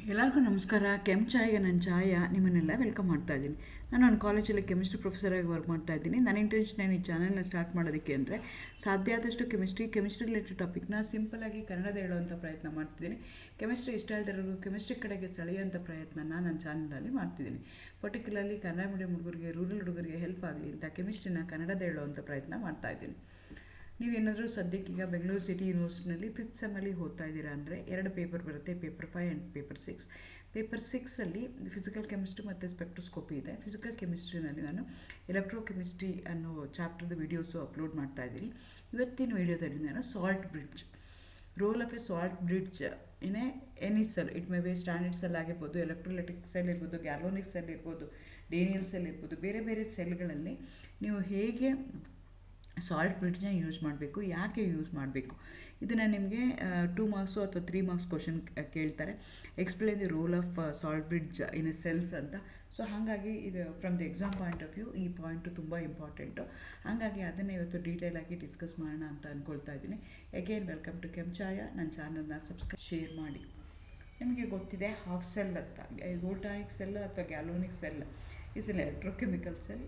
ಎಲ್ಲರಿಗೂ ನಮಸ್ಕಾರ. ಚಾಯ್ಗೆ ನನ್ನ ಚಾಯ ನಿಮ್ಮನ್ನೆಲ್ಲ ವೆಲ್ಕಮ್ ಮಾಡ್ತಾ ಇದ್ದೀನಿ. ನಾನು ಕಾಲೇಜಲ್ಲಿ ಕೆಮಿಸ್ಟ್ರಿ ಪ್ರೊಫೆಸರಾಗಿ ವರ್ಕ್ ಮಾಡ್ತಾ ಇದ್ದೀನಿ. ನನ್ನ ಇಂಟೆನ್ಷನ್ ಏನು ಈ ಚಾನಲ್ನ ಸ್ಟಾರ್ಟ್ ಮಾಡೋದಕ್ಕೆ ಅಂದರೆ ಸಾಧ್ಯ ಆದಷ್ಟು ಕೆಮಿಸ್ಟ್ರಿ ರಿಲೇಟೆಡ್ ಟಾಪಿಕ್ನ ಸಿಂಪಲಾಗಿ ಕನ್ನಡದ ಹೇಳುವಂಥ ಪ್ರಯತ್ನ ಮಾಡ್ತಿದ್ದೀನಿ. ಕೆಮಿಸ್ಟ್ರಿ ಇಷ್ಟ ಇಲ್ದಿರೋರು ಕೆಮಿಸ್ಟ್ರಿ ಕಡೆಗೆ ಸೆಳೆಯುವಂಥ ಪ್ರಯತ್ನನ ನನ್ನ ಚಾನಲಲ್ಲಿ ಮಾಡ್ತಿದ್ದೀನಿ. ಪರ್ಟಿಕ್ಯುಲರ್ಲಿ ಕನ್ನಡ ಮೀಡಿಯಂ ಹುಡುಗರಿಗೆ, ರೂರಲ್ ಹುಡುಗರಿಗೆ ಹೆಲ್ಪ್ ಆಗಲಿ ಅಂತ ಕೆಮಿಸ್ಟ್ರಿನ ಕನ್ನಡದ ಹೇಳುವಂಥ ಪ್ರಯತ್ನ ಮಾಡ್ತಾ ಇದ್ದೀನಿ. ನೀವೇನಾದರೂ ಸದ್ಯಕ್ಕೀಗ ಬೆಂಗಳೂರು ಸಿಟಿ ಯೂನಿವರ್ಸಿಟಿನಲ್ಲಿ 5th ಸೆಮ್ಮಲ್ಲಿ ಓದ್ತಾ ಇದ್ದೀರಾ ಅಂದರೆ 2 ಪೇಪರ್ ಬರುತ್ತೆ, ಪೇಪರ್ 5 ಆ್ಯಂಡ್ ಪೇಪರ್ 6. ಪೇಪರ್ 6ಅಲ್ಲಿ ಫಿಸಿಕಲ್ ಕೆಮಿಸ್ಟ್ರಿ ಮತ್ತು ಸ್ಪೆಕ್ಟ್ರೋಸ್ಕೋಪಿ ಇದೆ. ಫಿಸಿಕಲ್ ಕೆಮಿಸ್ಟ್ರಿನಲ್ಲಿ ನಾನು ಎಲೆಕ್ಟ್ರೋಕೆಮಿಸ್ಟ್ರಿ ಅನ್ನೋ ಚಾಪ್ಟರ್ದು ವೀಡಿಯೋಸು ಅಪ್ಲೋಡ್ ಮಾಡ್ತಾ ಇದ್ದೀನಿ. ಇವತ್ತಿನ ವೀಡಿಯೋದಲ್ಲಿ ನಾನು salt bridge, role of A salt bridge in any cell, it may be standard cell ಆಗಿರ್ಬೋದು, ಎಲೆಕ್ಟ್ರೋಲೈಟಿಕ್ ಸೆಲ್ ಇರ್ಬೋದು, ಗ್ಯಾಲೋನಿಕ್ ಸೆಲ್ ಇರ್ಬೋದು, ಡೇನಿಯಲ್ ಸೆಲ್ ಇರ್ಬೋದು, ಬೇರೆ ಬೇರೆ ಸೆಲ್ಗಳಲ್ಲಿ ನೀವು ಹೇಗೆ ಸಾಲ್ಟ್ ಬ್ರಿಡ್ಜ್ನ ಯೂಸ್ ಮಾಡಬೇಕು, ಯಾಕೆ ಯೂಸ್ ಮಾಡಬೇಕು, ಇದನ್ನು ನಿಮಗೆ 2 ಮಾರ್ಕ್ಸು ಅಥವಾ 3 ಮಾರ್ಕ್ಸ್ ಕ್ವಶನ್ ಕೇಳ್ತಾರೆ. Explain the role of salt bridge in a cells ಅಂತ. ಸೊ ಹಾಗಾಗಿ ಇದು from the exam point of view ಈ ಪಾಯಿಂಟು ತುಂಬ ಇಂಪಾರ್ಟೆಂಟು. ಹಾಗಾಗಿ ಅದನ್ನೇ ಇವತ್ತು ಡೀಟೇಲಾಗಿ ಡಿಸ್ಕಸ್ ಮಾಡೋಣ ಅಂತ ಅಂದ್ಕೊಳ್ತಾ ಇದ್ದೀನಿ. Again welcome to Chaya. ನನ್ನ ಚಾನಲ್ನ ಸಬ್ಸ್ಕ್ರೈಬ್, ಶೇರ್ ಮಾಡಿ. ನಿಮಗೆ ಗೊತ್ತಿದೆ ಹಾಫ್ ಸೆಲ್ ಅಂತ, ವೋಲ್ಟಾನಿಕ್ ಸೆಲ್ ಅಥವಾ ಗ್ಯಾಲೋನಿಕ್ cell is an electrochemical cell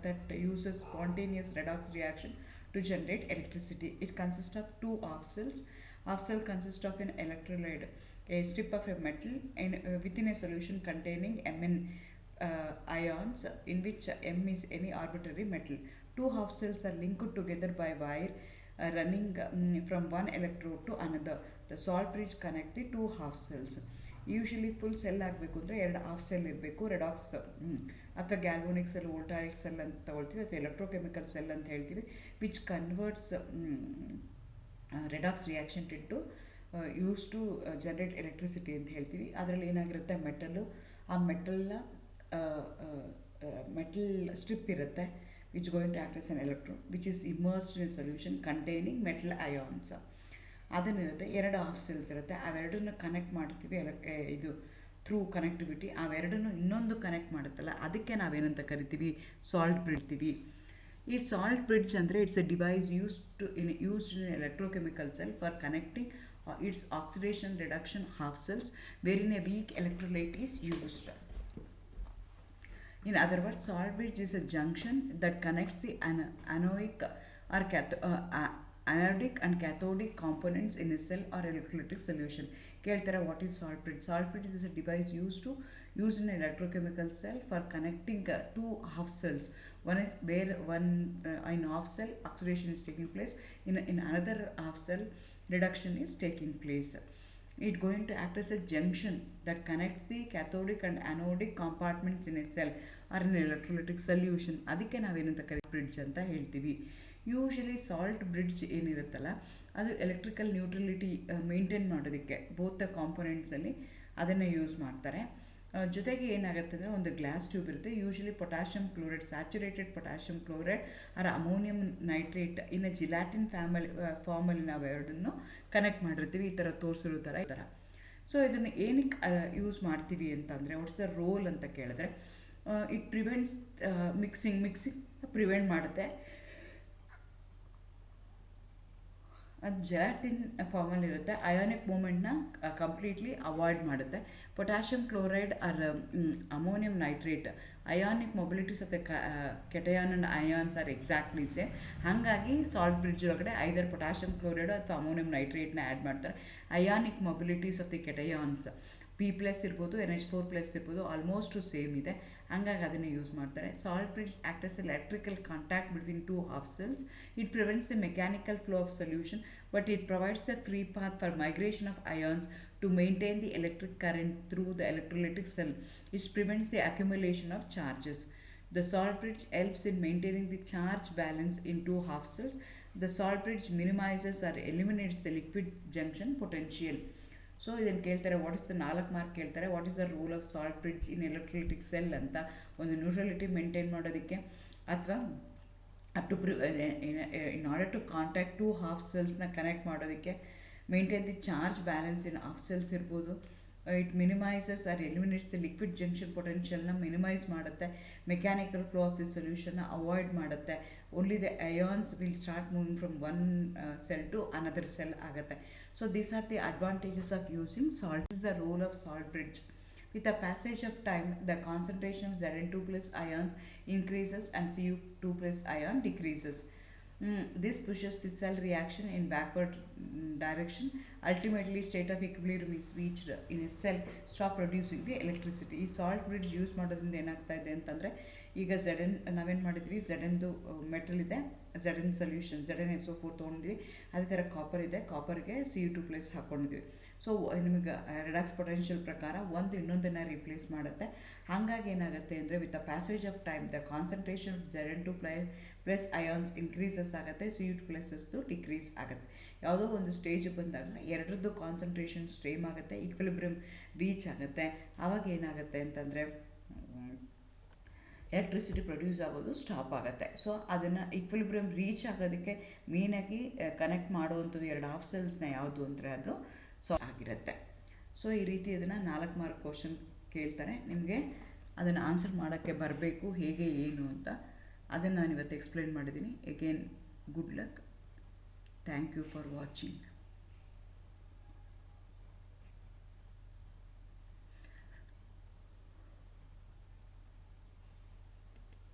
that uses spontaneous redox reaction to generate electricity. It consists of 2 half cells. Half cell consists of an electrolyte, a strip of a metal within a solution containing Mn ions in which M is any arbitrary metal. 2 half cells are linked together by wire running from one electrode to another. The salt bridge connects the 2 half cells. Usually full cell ಆಗಬೇಕು ಅಂದರೆ 2 half cell ಇರಬೇಕು. Redox ಅಥವಾ ಗ್ಯಾಲ್ವೋನಿಕ್ cell, ವೋಲ್ಟಾನಿಕ್ cell ಅಂತ ತಗೊಳ್ತೀವಿ, ಅಥವಾ electrochemical cell ಅಂತ ಹೇಳ್ತೀವಿ, which converts redox reaction into use to generate electricity ಅಂತ ಹೇಳ್ತೀವಿ. ಅದರಲ್ಲಿ ಏನಾಗಿರುತ್ತೆ, ಮೆಟಲ್ಲು, ಆ ಮೆಟಲ್ನ ಮೆಟಲ್ ಸ್ಟ್ರಿಪ್ ಇರುತ್ತೆ which going to act as an electron which is immersed in solution containing metal ions. ಅದನ್ನಿರುತ್ತೆ. 2 ಹಾಫ್ ಸೆಲ್ಸ್ ಇರುತ್ತೆ. ಅವೆರಡನ್ನು ಕನೆಕ್ಟ್ ಮಾಡ್ತೀವಿ ಇದು ಥ್ರೂ ಕನೆಕ್ಟಿವಿಟಿ. ಅವೆರಡನ್ನು ಇನ್ನೊಂದು ಕನೆಕ್ಟ್ ಮಾಡುತ್ತಲ್ಲ, ಅದಕ್ಕೆ ನಾವೇನಂತ ಕರಿತೀವಿ, ಸಾಲ್ಟ್ ಬ್ರಿಡ್ಜ್. ಈ ಸಾಲ್ಟ್ ಬ್ರಿಡ್ಜ್ ಅಂದರೆ it's a device used in electrochemical cell for connecting its oxidation reduction half cells where in a weak electrolyte is used. In other words, salt bridge is a junction that connects the anodic and cathodic components in a cell or electrolytic solution. Keltara, what is salt bridge? Salt bridge is a device used in an electrochemical cell for connecting 2 half cells. One is where in half cell oxidation is taking place, in another half cell reduction is taking place. It going to act as a junction that connects the cathodic and anodic compartments in a cell or in an electrolytic solution. ಅದಕ್ಕೆ ನಾವೇನಂತ bridge ಅಂತ ಹೇಳ್ತೀವಿ. Usually salt bridge ಏನಿರುತ್ತಲ್ಲ, ಅದು electrical neutrality maintain ಮಾಡೋದಕ್ಕೆ both the ಕಾಂಪೊನೆಂಟ್ಸಲ್ಲಿ ಅದನ್ನು use ಮಾಡ್ತಾರೆ. ಜೊತೆಗೆ ಏನಾಗುತ್ತೆ ಅಂದರೆ, ಒಂದು ಗ್ಲಾಸ್ ಟ್ಯೂಬ್ ಇರುತ್ತೆ. Usually potassium chloride, saturated potassium chloride or ammonium nitrate in gelatin ಫಾರ್ಮಲ್ಲಿ ನಾವು ಎರಡನ್ನು ಕನೆಕ್ಟ್ ಮಾಡಿರ್ತೀವಿ, ಈ ಥರ ತೋರಿಸಿರೋ ಥರ ಈ ಥರ. ಸೊ ಇದನ್ನು ಏನಕ್ಕೆ ಯೂಸ್ ಮಾಡ್ತೀವಿ ಅಂತಂದರೆ, ವಾಟ್ಸ್ ದ ರೋಲ್ ಅಂತ ಕೇಳಿದ್ರೆ, ಇಟ್ ಪ್ರಿವೆಂಟ್ಸ್ ಮಿಕ್ಸಿಂಗ್ ಪ್ರಿವೆಂಟ್ ಮಾಡುತ್ತೆ. ಅದು ಜೆಲಾಟಿನ್ ಫಾರ್ಮಲ್ಲಿರುತ್ತೆ. ಅಯಾನಿಕ್ ಮೂಮೆಂಟ್ನ ಕಂಪ್ಲೀಟ್ಲಿ ಅವಾಯ್ಡ್ ಮಾಡುತ್ತೆ. Potassium chloride or ammonium nitrate, ionic mobilities of the cation and ions are exactly same. ಹಾಗಾಗಿ ಸಾಲ್ಟ್ ಬ್ರಿಡ್ಜ್ ಒಳಗಡೆ ಐದರ್ ಪೊಟ್ಯಾಷಿಯಮ್ ಕ್ಲೋರೈಡ್ ಅಥವಾ ಅಮೋನಿಯಂ ನೈಟ್ರೇಟ್ನ ಆ್ಯಡ್ ಮಾಡ್ತಾರೆ. Ionic mobilities of the cations P+ ಇರ್ಬೋದು, NH4+ ಇರ್ಬೋದು, almost same ಇದೆ. ಹಂಗಾಗಿ ಅದನ್ನು ಯೂಸ್ ಮಾಡ್ತಾರೆ. Salt bridge act as electrical contact between 2 half cells. It prevents the mechanical flow of solution, but it provides a free path for migration of ions to maintain the electric current through the electrolytic cell, which prevents the accumulation of charges. The salt bridge helps in maintaining the charge balance in 2 half cells. The salt bridge minimizes or eliminates the liquid junction potential. So ಇದನ್ನು ಕೇಳ್ತಾರೆ, what is the 4 mark ಕೇಳ್ತಾರೆ, what is the role of salt bridge in electrolytic cell ಅಂತ. ಒಂದು neutrality maintain ಮಾಡೋದಕ್ಕೆ, ಅಥವಾ in order to contact 2 half ಸೆಲ್ಸ್ನ connect ಮಾಡೋದಕ್ಕೆ, maintain the charge balance in half cells ಇರ್ಬೋದು. It minimises or eliminates the liquid junction ಪೊಟೆನ್ಷಿಯಲ್ನ minimise ಮಾಡುತ್ತೆ. Mechanical flow of the ಸೊಲ್ಯೂಷನ್ನ ಅವಾಯ್ಡ್ ಮಾಡುತ್ತೆ. Only the ions will start moving from one cell to another cell ಆಗುತ್ತೆ. So these are the advantages of using salt. This is the role of salt bridge. With the passage of time, the concentration of Zn2 plus ions increases and Cu2 plus ion decreases. This pushes the cell reaction in backward direction. Ultimately, state of equilibrium is reached in a cell, stop producing the electricity. ಈ salt bridge use ಮಾಡೋದ್ರಿಂದ ಏನಾಗ್ತಾ ಇದೆ ಅಂತಂದರೆ, ಈಗ ZN ನಾವೇನು ಮಾಡಿದ್ವಿ, ZNದು metal ಇದೆ, ZN solution ZnSO4 ತೊಗೊಂಡಿದ್ವಿ. ಅದೇ ಥರ ಕಾಪರ್ ಇದೆ, ಕಾಪರ್ಗೆ Cu2 ಪ್ಲಸ್ ಹಾಕ್ಕೊಂಡಿದ್ವಿ. ಸೊ ನಿಮಗೆ ರಿಡಾಕ್ಸ್ ಪೊಟೆನ್ಷಿಯಲ್ ಪ್ರಕಾರ ಒಂದು ಇನ್ನೊಂದನ್ನು ರಿಪ್ಲೇಸ್ ಮಾಡುತ್ತೆ. ಹಾಗಾಗಿ ಏನಾಗುತ್ತೆ ಅಂದರೆ, with the passage of time the concentration of Zn2 plus ions increases ಆಗುತ್ತೆ, Cu2 ಪ್ಲಸ್ಸು ಡಿಕ್ರೀಸ್ ಆಗುತ್ತೆ. ಯಾವುದೋ ಒಂದು ಸ್ಟೇಜ್ ಬಂದಾಗ ಎರಡರದ್ದು ಕಾನ್ಸಂಟ್ರೇಷನ್ ಸೇಮ್ ಆಗುತ್ತೆ, ಈಕ್ವಿಲಿಬ್ರಿಯಮ್ ರೀಚ್ ಆಗುತ್ತೆ. ಆವಾಗ ಏನಾಗುತ್ತೆ ಅಂತಂದರೆ ಎಲೆಕ್ಟ್ರಿಸಿಟಿ ಪ್ರೊಡ್ಯೂಸ್ ಆಗೋದು ಸ್ಟಾಪ್ ಆಗುತ್ತೆ. ಸೊ ಅದನ್ನು ಈಕ್ವಿಲಿಬ್ರಿಯಮ್ ರೀಚ್ ಆಗೋದಕ್ಕೆ ಮೇಯ್ನಾಗಿ ಕನೆಕ್ಟ್ ಮಾಡುವಂಥದ್ದು ಎರಡು ಹಾಫ್ ಸೆಲ್ಸ್ನ ಯಾವುದು ಅಂದರೆ ಅದು ಆಗಿರುತ್ತೆ. ಸೊ ಈ ರೀತಿ ಅದನ್ನು 4 ಮಾರ್ಕ್ ಕ್ವಶನ್ ಕೇಳ್ತಾರೆ. ನಿಮಗೆ ಅದನ್ನು ಆನ್ಸರ್ ಮಾಡೋಕ್ಕೆ ಬರಬೇಕು ಹೇಗೆ ಏನು ಅಂತ. ಅದನ್ನು ನಾನು ಇವತ್ತು ಎಕ್ಸ್ಪ್ಲೇನ್ ಮಾಡಿದ್ದೀನಿ. Again good luck. Thank you for watching.